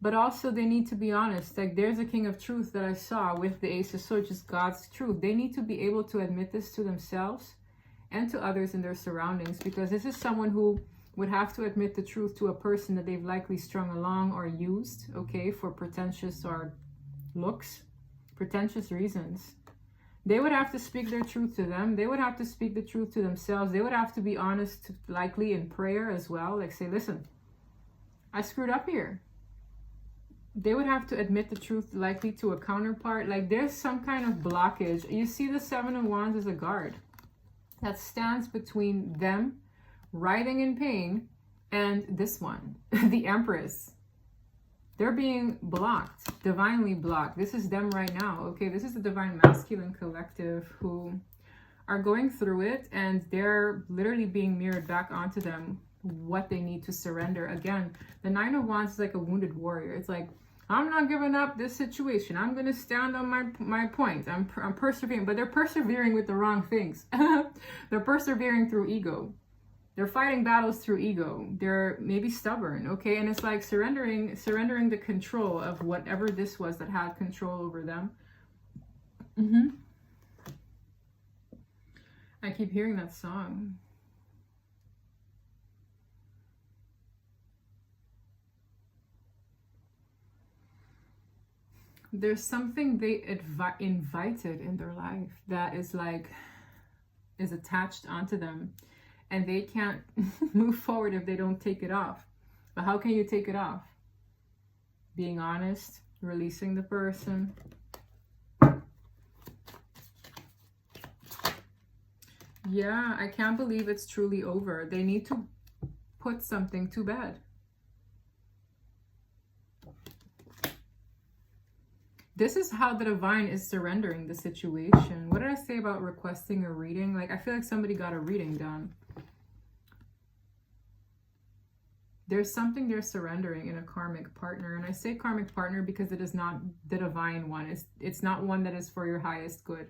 But also they need to be honest. Like there's a king of truth that I saw with the Ace of Swords, just God's truth. They need to be able to admit this to themselves and to others in their surroundings, because this is someone who would have to admit the truth to a person that they've likely strung along or used, okay, for pretentious or looks, pretentious reasons. They would have to speak their truth to them. They would have to speak the truth to themselves. They would have to be honest, likely in prayer as well. Like say, listen, I screwed up here. They would have to admit the truth likely to a counterpart. Like there's some kind of blockage. You see the Seven of Wands as a guard that stands between them writhing in pain and this one, the Empress. They're being blocked, divinely blocked. This is them right now, okay? This is the divine masculine collective who are going through it, and they're literally being mirrored back onto them what they need to surrender. Again, the Nine of Wands is like a wounded warrior. It's like, I'm not giving up this situation. I'm going to stand on my point. I'm persevering, but they're persevering with the wrong things. They're persevering through ego. They're fighting battles through ego. They're maybe stubborn, okay? And it's like surrendering the control of whatever this was that had control over them. I keep hearing that song. There's something they invited in their life that is attached onto them, and they can't move forward if they don't take it off. But how can you take it off? Being honest, releasing the person. Yeah, I can't believe it's truly over. They need to put something to bed. This is how the divine is surrendering the situation. What did I say about requesting a reading? Like, I feel like somebody got a reading done. There's something they're surrendering in a karmic partner. And I say karmic partner because it is not the divine one. It's not one that is for your highest good.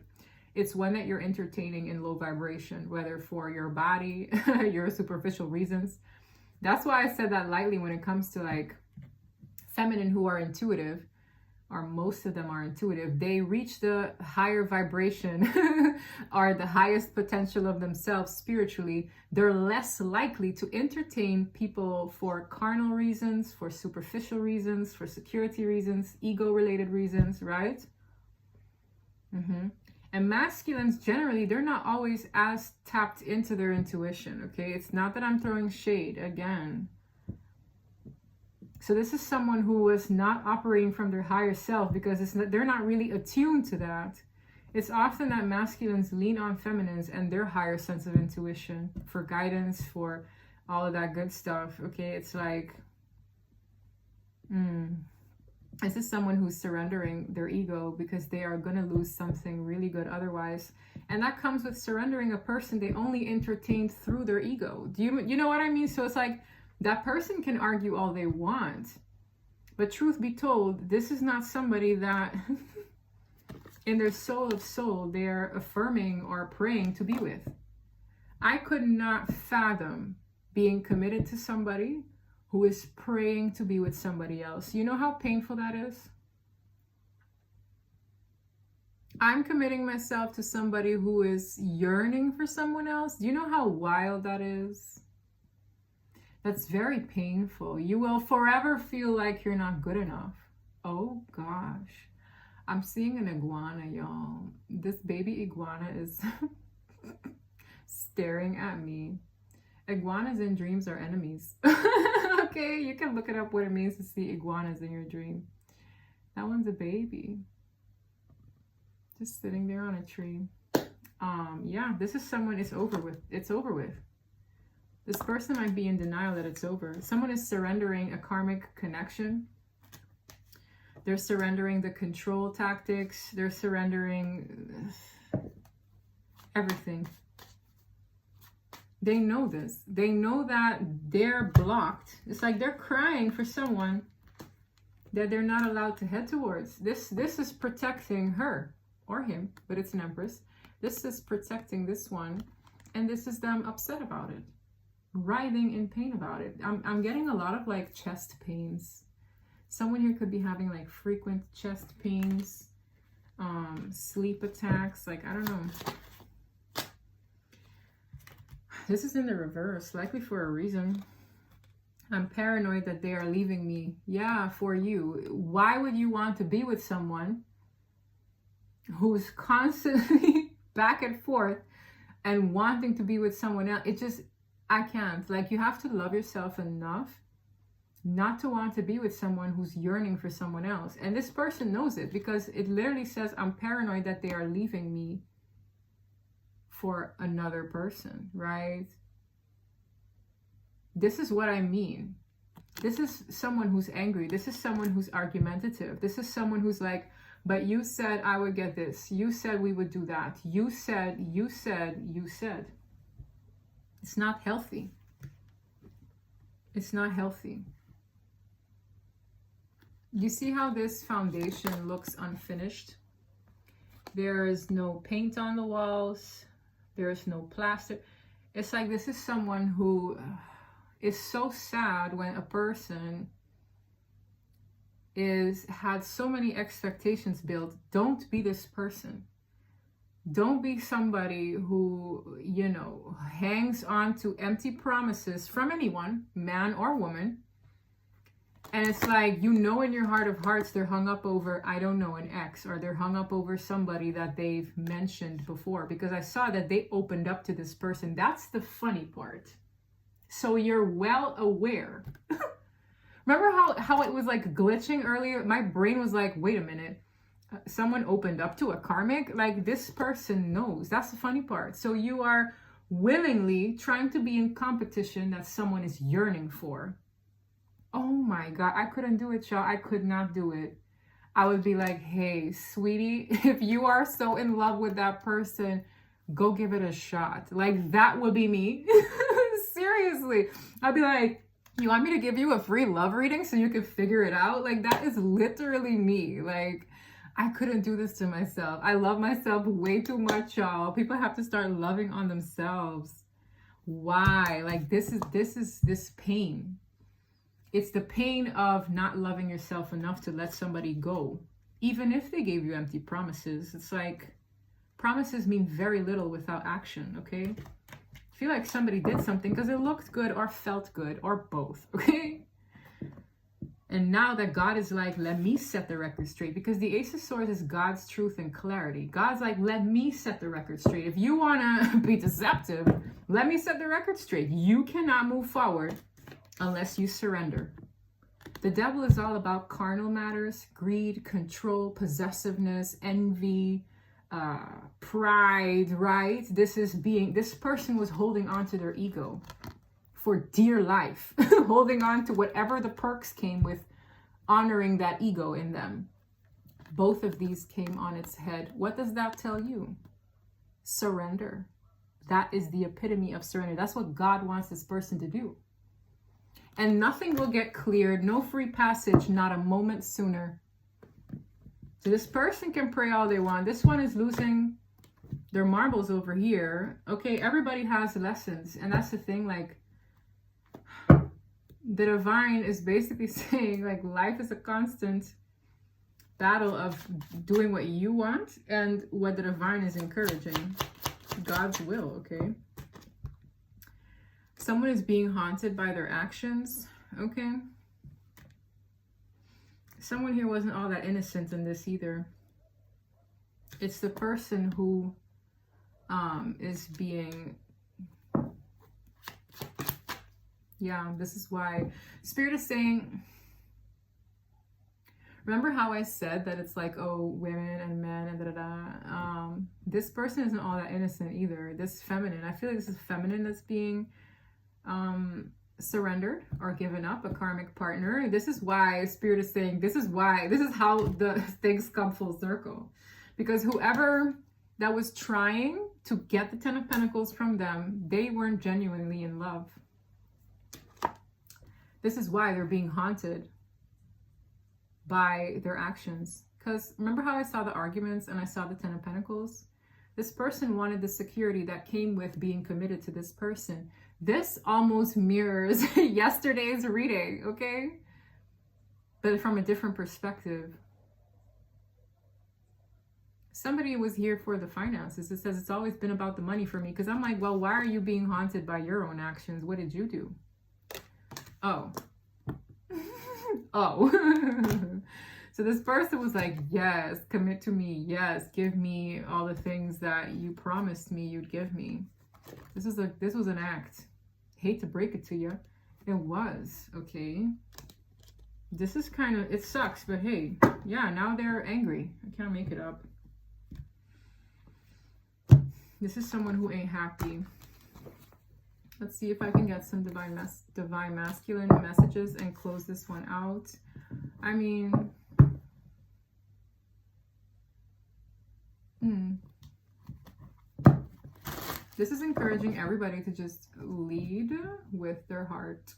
It's one that you're entertaining in low vibration, whether for your body, your superficial reasons. That's why I said that lightly when it comes to like feminine who are intuitive, or most of them are intuitive. They reach the higher vibration or the highest potential of themselves spiritually. They're less likely to entertain people for carnal reasons, for superficial reasons, for security reasons, ego-related reasons, right? And masculines, generally, they're not always as tapped into their intuition, okay? It's not that I'm throwing shade, again. So this is someone who was not operating from their higher self, because they're not really attuned to that. It's often that masculines lean on feminines and their higher sense of intuition for guidance, for all of that good stuff. Okay, it's like, this is someone who's surrendering their ego because they are going to lose something really good otherwise. And that comes with surrendering a person they only entertained through their ego. Do you know what I mean? So it's like, that person can argue all they want, but truth be told, this is not somebody that in their soul of soul they're affirming or praying to be with. I could not fathom being committed to somebody who is praying to be with somebody else. You know how painful that is? I'm committing myself to somebody who is yearning for someone else. Do you know how wild that is? That's very painful. You will forever feel like you're not good enough. Oh gosh. I'm seeing an iguana, y'all. This baby iguana is staring at me. Iguanas in dreams are enemies. Okay, you can look it up what it means to see iguanas in your dream. That one's a baby. Just sitting there on a tree. Yeah, this is someone, it's over with. It's over with. This person might be in denial that it's over. Someone is surrendering a karmic connection. They're surrendering the control tactics. They're surrendering everything. They know this. They know that they're blocked. It's like they're crying for someone that they're not allowed to head towards. This is protecting her or him, but it's an empress. This is protecting this one, and this is them upset about it, writhing in pain about it. I'm getting a lot of like chest pains. Someone here could be having like frequent chest pains, sleep attacks, like I don't know. This is in the reverse, likely for a reason. I'm paranoid that they are leaving me. Yeah, for you. Why would you want to be with someone who's constantly back and forth and wanting to be with someone else? It just, I can't. Like, you have to love yourself enough not to want to be with someone who's yearning for someone else. And this person knows it, because it literally says, I'm paranoid that they are leaving me for another person, right? This is what I mean. This is someone who's angry. This is someone who's argumentative. This is someone who's like, but you said I would get this. You said we would do that. You said. It's not healthy. It's not healthy. You see how this foundation looks unfinished? There is no paint on the walls. There is no plaster. It's like this is someone who is so sad when a person had so many expectations built. Don't be this person. Don't be somebody who, you know, hangs on to empty promises from anyone, man or woman. And it's like, you know, in your heart of hearts, they're hung up over, I don't know, an ex, or they're hung up over somebody that they've mentioned before, because I saw that they opened up to this person. That's the funny part. So you're well aware. Remember how it was like glitching earlier? My brain was like, wait a minute. Someone opened up to a karmic? Like, this person knows. That's the funny part. So you are willingly trying to be in competition that someone is yearning for. Oh my God, I couldn't do it, y'all. I could not do it. I would be like, hey, sweetie, if you are so in love with that person, go give it a shot. Like, that would be me. Seriously. I'd be like, you want me to give you a free love reading so you can figure it out? Like, that is literally me. Like, I couldn't do this to myself. I love myself way too much, y'all. People have to start loving on themselves. Why? Like, this is pain. It's the pain of not loving yourself enough to let somebody go. Even if they gave you empty promises. It's like, promises mean very little without action, okay? I feel like somebody did something because it looked good or felt good or both, okay? And now that God is like, let me set the record straight, because the Ace of Swords is God's truth and clarity. God's like, let me set the record straight. If you want to be deceptive, let me set the record straight. You cannot move forward unless you surrender. The devil is all about carnal matters, greed, control, possessiveness, envy, pride, right? This person was holding on to their ego for dear life, holding on to whatever the perks came with honoring that ego in them. Both of these came on its head. What does that tell you? Surrender. That is the epitome of surrender. That's what God wants this person to do. And nothing will get cleared, no free passage, not a moment sooner. So this person can pray all they want. This one is losing their marbles over here. Okay, everybody has lessons. And that's the thing, like, the divine is basically saying, like, life is a constant battle of doing what you want and what the divine is encouraging. God's will, okay? Someone is being haunted by their actions, okay? Someone here wasn't all that innocent in this either. It's the person who is being... Yeah, this is why Spirit is saying... Remember how I said that it's like, oh, women and men and da-da-da. This person isn't all that innocent either. This feminine, I feel like this is feminine that's being surrendered or given up, a karmic partner. This is why Spirit is saying, this is how the things come full circle. Because whoever that was trying to get the Ten of Pentacles from them, they weren't genuinely in love. This is why they're being haunted by their actions. Because remember how I saw the arguments and I saw the Ten of Pentacles? This person wanted the security that came with being committed to this person. This almost mirrors yesterday's reading, okay? But from a different perspective. Somebody was here for the finances. It says it's always been about the money for me. Because I'm like, well, why are you being haunted by your own actions? What did you do? Oh. Oh. So this person was like, yes, commit to me. Yes, give me all the things that you promised me you'd give me. This was an act. Hate to break it to you. It was, okay? This is kind of, it sucks, but hey, yeah, now they're angry. I can't make it up. This is someone who ain't happy. Let's see if I can get some divine masculine messages and close this one out. I mean, this is encouraging everybody to just lead with their heart.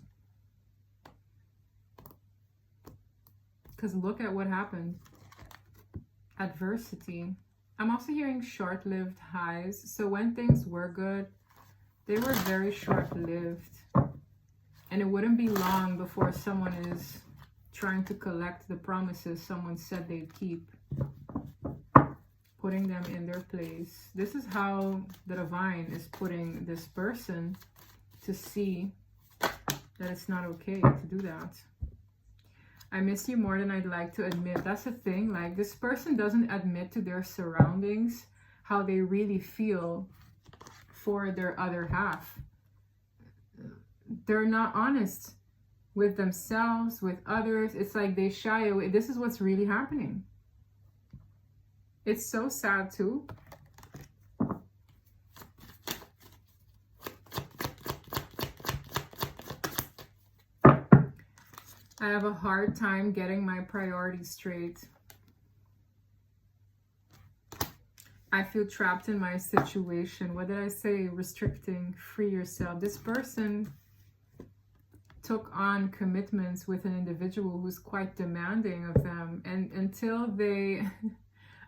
Because look at what happened. Adversity. I'm also hearing short-lived highs. So when things were good, they were very short-lived. And it wouldn't be long before someone is trying to collect the promises someone said they'd keep. Putting them in their place. This is how the divine is putting this person to see that it's not okay to do that. I miss you more than I'd like to admit. That's the thing. Like, this person doesn't admit to their surroundings how they really feel for their other half. They're not honest with themselves, with others. It's like they shy away. This is what's really happening. It's so sad too. I have a hard time getting my priorities straight. I feel trapped in my situation. What did I say? Restricting. Free yourself. This person took on commitments with an individual who's quite demanding of them. And until they...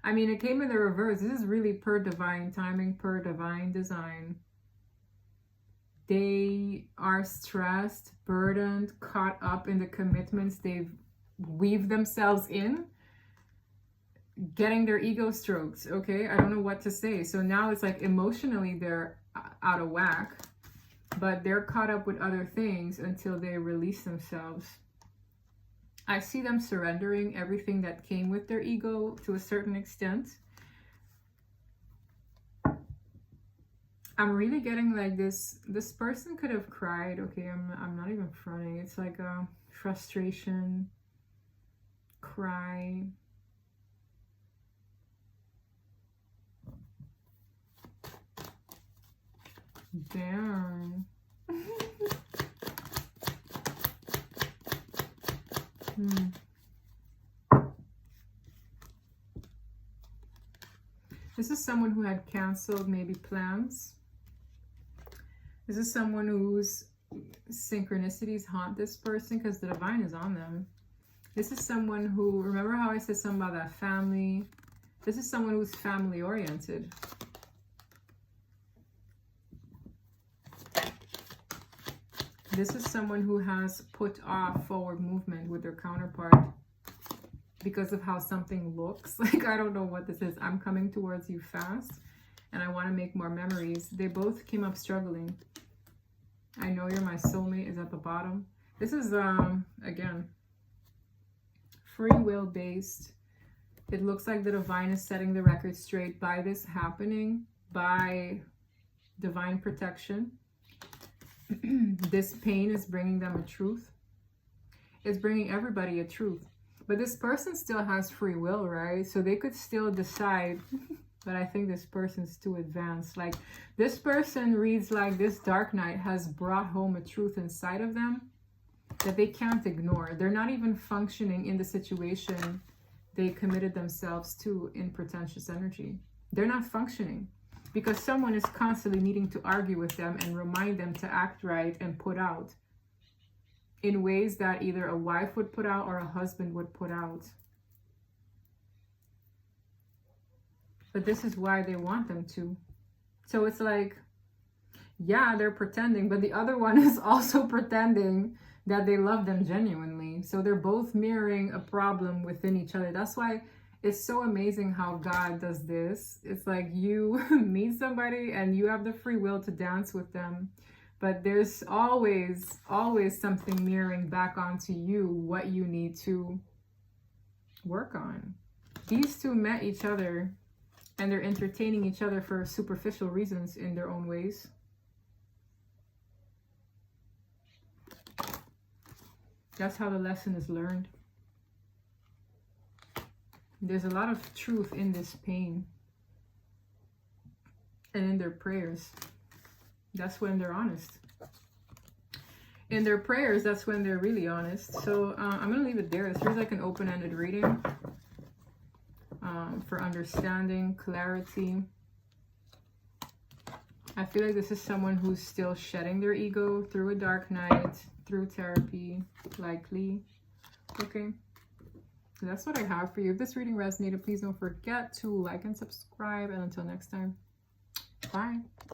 I mean, it came in the reverse. This is really per divine timing, per divine design. They are stressed, burdened, caught up in the commitments they've weaved themselves in, getting their ego stroked, okay? I don't know what to say. So now it's like emotionally they're out of whack, but they're caught up with other things until they release themselves. I see them surrendering everything that came with their ego to a certain extent. I'm really getting like this person could have cried. Okay, I'm not even fronting. It's like a frustration, cry. Damn. This is someone who had canceled maybe plans. This is someone whose synchronicities haunt this person because the divine is on them. This is someone who, remember how I said something about that family? This is someone who's family oriented. This is someone who has put off forward movement with their counterpart because of how something looks. Like, I don't know what this is. I'm coming towards you fast and I want to make more memories. They both came up struggling. I know you're my soulmate is at the bottom. This is, again, free will based. It looks like the divine is setting the record straight by this happening, by divine protection. This pain is bringing them a truth. It's bringing everybody a truth. But this person still has free will, right? So they could still decide, but I think this person's too advanced. Like, this person reads like this dark night has brought home a truth inside of them that they can't ignore. They're not even functioning in the situation they committed themselves to in pretentious energy. They're not functioning because someone is constantly needing to argue with them and remind them to act right and put out in ways that either a wife would put out or a husband would put out. But this is why they want them to. So it's like, yeah, they're pretending, but the other one is also pretending that they love them genuinely. So they're both mirroring a problem within each other. That's why it's so amazing how God does this. It's like you meet somebody and you have the free will to dance with them, but there's always something mirroring back onto you what you need to work on. These two met each other and they're entertaining each other for superficial reasons in their own ways. That's how the lesson is learned. There's a lot of truth in this pain and in their prayers. That's when they're honest. In their prayers, that's when they're really honest. So I'm going to leave it there. This is like an open-ended reading for understanding, clarity. I feel like this is someone who's still shedding their ego through a dark night, through therapy, likely. Okay. So that's what I have for you. If this reading resonated, please don't forget to like and subscribe. And until next time, bye.